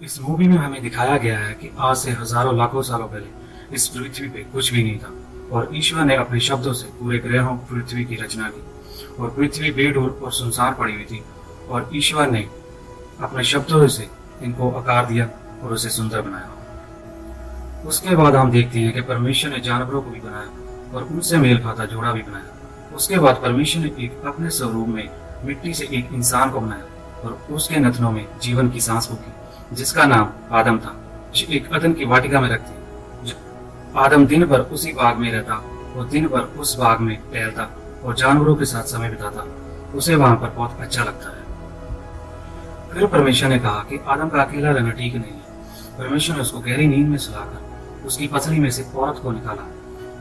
इस मूवी में हमें दिखाया गया है कि आज से हजारों लाखों सालों पहले इस पृथ्वी पे कुछ भी नहीं था और ईश्वर ने अपने शब्दों से पूरे ग्रहों पृथ्वी की रचना की और पृथ्वी बेडूर और सुनसान पड़ी हुई थी और ईश्वर ने अपने शब्दों से इनको आकार दिया और उसे सुंदर बनाया। उसके बाद हम देखते हैं कि परमेश्वर ने जानवरों को भी बनाया और उनसे मेल खाता जोड़ा भी बनाया। उसके बाद परमेश्वर ने एक अपने स्वरूप में मिट्टी से एक इंसान को बनाया और उसके नथनों में जीवन की सांस फूकी जिसका नाम आदम था, जो एक अदन की वाटिका में रखती। आदम दिन भर उसी बाग में रहता और दिन भर उस बाग में टहलता और जानवरों के साथ समय बिताता। उसे वहां पर बहुत अच्छा लगता है। फिर परमेश्वर ने कहा कि आदम का अकेला रहना ठीक नहीं है। परमेश्वर ने उसको गहरी नींद में सुलाकर उसकी पसली में से औरत को निकाला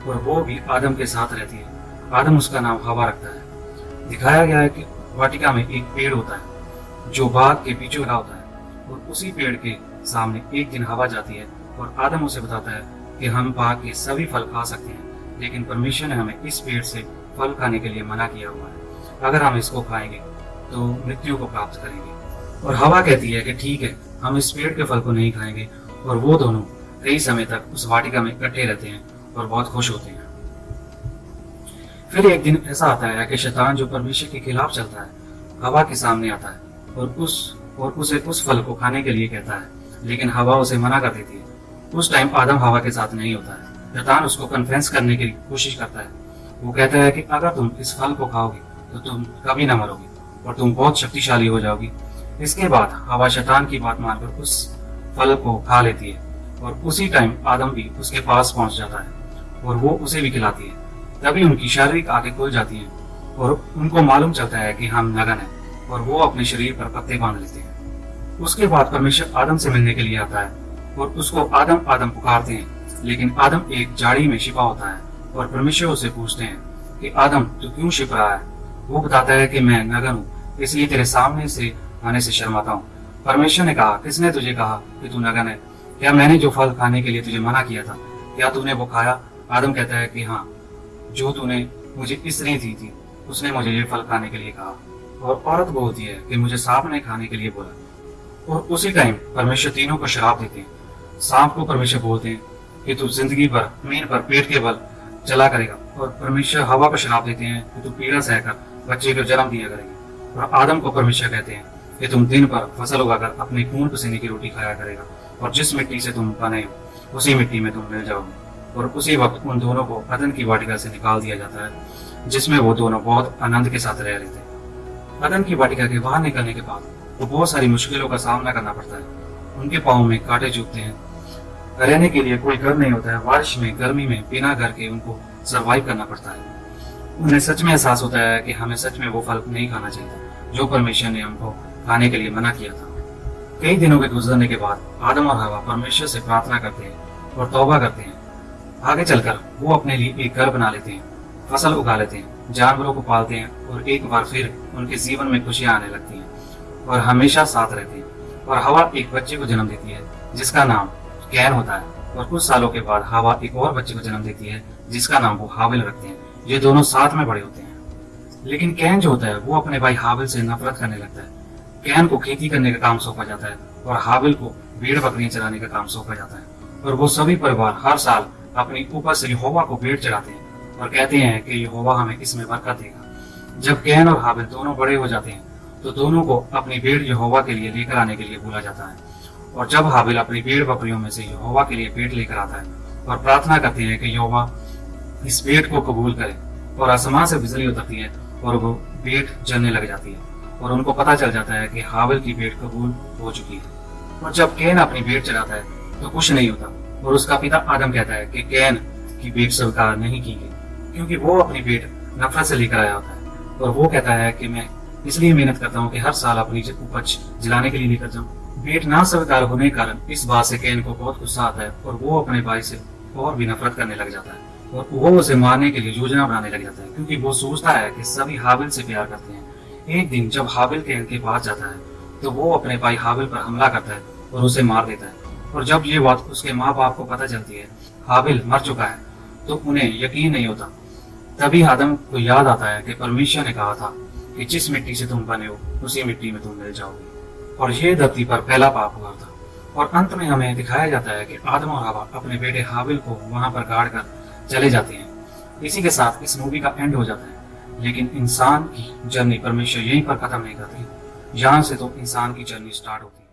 और वो भी आदम के साथ रहती है। आदम उसका नाम हवा रखता है। दिखाया गया है कि वाटिका में एक पेड़ होता है जो बाग के बीचों लगा होता है और उसी पेड़ के सामने एक दिन हवा जाती है और आदम उसे बताता है कि हम बाग के सभी फल खा सकते हैं, लेकिन परमेश्वर ने हमें इस पेड़ से फल खाने के लिए मना किया हुआ है। अगर हम इसको खाएंगे तो मृत्यु को प्राप्त करेंगे। और हवा कहती है कि ठीक है, हम इस पेड़ के फल को नहीं खाएंगे। और वो दोनों कई समय तक उस वाटिका में इकट्ठे रहते हैं और बहुत खुश होते हैं। फिर एक दिन ऐसा आता है कि शैतान, जो परमेश्वर के खिलाफ चलता है, हवा के सामने आता है और उसे उस फल को खाने के लिए कहता है, लेकिन हवा उसे मना कर देती है। उस टाइम आदम हवा के साथ नहीं होता है। शैतान उसको कन्फ्रेंस करने की कोशिश करता है। वो कहता है कि अगर तुम इस फल को खाओगे तो तुम कभी ना मरोगे और तुम बहुत शक्तिशाली हो जाओगी। इसके बाद हवा शैतान की बात मानकर उस फल को खा लेती है और उसी टाइम आदम भी उसके पास पहुंच जाता है और वो उसे भी खिलाती है। तभी उनकी शारीरिक आंखें खुल जाती हैं और उनको मालूम चलता है कि हम नग्न हैं और वो अपने शरीर पर पत्ते बांध लेते हैं। उसके बाद परमेश्वर आदम से मिलने के लिए आता है और उसको आदम आदम पुकारते हैं, लेकिन आदम एक झाड़ी में छिपा होता है और परमेश्वर उसे पूछते हैं कि आदम, तू क्यों छिप रहा है? वो बताता है कि मैं नग्न हूँ, इसलिए तेरे सामने से आने से शर्माता हूँ। परमेश्वर ने कहा, किसने तुझे कहा कि तू नग्न है? क्या मैंने जो फल खाने के लिए तुझे मना किया था, क्या तूने वो खाया? आदम कहता है कि हाँ, जो तूने मुझे स्त्री दी थी उसने मुझे ये फल खाने के लिए कहा। और औरत बोलती है कि मुझे सांप ने खाने के लिए बोला। और उसी टाइम परमेश्वर तीनों को श्राप देते हैं। सांप को परमेश्वर बोलते हैं कि तू जिंदगी भर जमीन पर पेट के बल चला करेगा। और परमेश्वर हवा को श्राप देते हैं कि तू पीड़ा सहकर बच्चे को जन्म दिया करेगी। और आदम को परमेश्वर कहते हैं कि तुम दिन भर फसल उगाकर अपने खून पसीने की रोटी खाया करेगा और जिस मिट्टी से तुम बने हो उसी मिट्टी में तुम मिल जाओगे। और उसी वक्त उन दोनों को अदन की वाटिका से निकाल दिया जाता है, जिसमें वो दोनों बहुत आनंद के साथ रह रहे थे। अदन की वाटिका के बाहर निकलने के बाद वो बहुत सारी मुश्किलों का सामना करना पड़ता है। उनके पाँव में कांटे चुभते हैं, रहने के लिए कोई घर नहीं होता है, बारिश में गर्मी में बिना घर के उनको सर्वाइव करना पड़ता है। उन्हें सच में एहसास होता है कि हमें सच में वो फल नहीं खाना चाहिए जो परमेश्वर ने हमको खाने के लिए मना किया था। कई दिनों के गुजरने के बाद आदम और हवा परमेश्वर से प्रार्थना करते हैं और तौबा करते हैं। आगे चलकर वो अपने लिए एक घर बना लेते हैं, फसल उगा लेते हैं, जानवरों को पालते हैं और एक बार फिर उनके जीवन में खुशियां आने लगती हैं और हमेशा साथ रहते हैं। और हवा एक बच्चे को जन्म देती है जिसका नाम कैन होता है। और कुछ सालों के बाद हवा एक और बच्चे को जन्म देती है जिसका नाम वो हाबिल रखते हैं। ये दोनों साथ में बड़े होते हैं, लेकिन कैन जो होता है वो अपने भाई हाबिल से नफरत करने लगता है। कैन को खेती करने का काम सौंपा जाता है और हाबिल को भेड़ बकरियां चराने का काम सौंपा जाता है। और वो सभी परिवार हर साल अपनी ऊपर से यहोवा को भेंट चढ़ाते हैं और कहते हैं कि यहोवा हमें इसमें बरकत देगा। जब कैन और हाबिल दोनों बड़े हो जाते हैं तो दोनों को अपनी भेड़ यहोवा के लिए लेकर आने के लिए बोला जाता है। और जब हाबिल अपनी भेड़ बकरियों में से यहोवा के लिए भेंट लेकर आता है और प्रार्थना करते हैं कि यहोवा इस भेंट को कबूल करे, और आसमान से बिजली उतरती है और वो भेंट जलने लग जाती है और उनको पता चल जाता है कि हाबिल की भेंट कबूल हो चुकी है। और जब कैन अपनी भेंट चढ़ाता है तो कुछ नहीं होता और उसका पिता आदम कहता है कि कैन की भेंट स्वीकार नहीं की गई क्योंकि वो अपनी भेंट नफरत से लेकर आया होता है। और वो कहता है कि मैं इसलिए मेहनत करता हूँ कि हर साल अपनी उपज जलाने के लिए लेकर जाऊँ। भेंट ना स्वीकार होने के कारण इस बात से कैन को बहुत गुस्सा आता है और वो अपने भाई से और भी नफरत करने लग जाता है और वो उसे मारने के लिए योजना बनाने लग जाता है, क्योंकि वो सोचता है कि सभी हाबिल से प्यार करते हैं। एक दिन जब हाबिल कैन के पास जाता है तो वो अपने भाई हाबिल पर हमला करता है और उसे मार देता है। और जब ये बात उसके माँ बाप को पता चलती है हाबिल मर चुका है तो उन्हें यकीन नहीं होता। तभी आदम को याद आता है कि परमेश्वर ने कहा था कि जिस मिट्टी से तुम बने हो उसी मिट्टी में तुम मिल जाओगे। और यह धरती पर पहला पाप हुआ था और अंत में हमें दिखाया जाता है कि आदम और हवा अपने बेटे हाबिल को वहां पर गाड़ कर चले जाते हैं। इसी के साथ इस मूवी का एंड हो जाता है। लेकिन इंसान की जर्नी परमेश्वर यहीं पर खत्म नहीं करती, यहाँ से तो इंसान की जर्नी स्टार्ट होती है।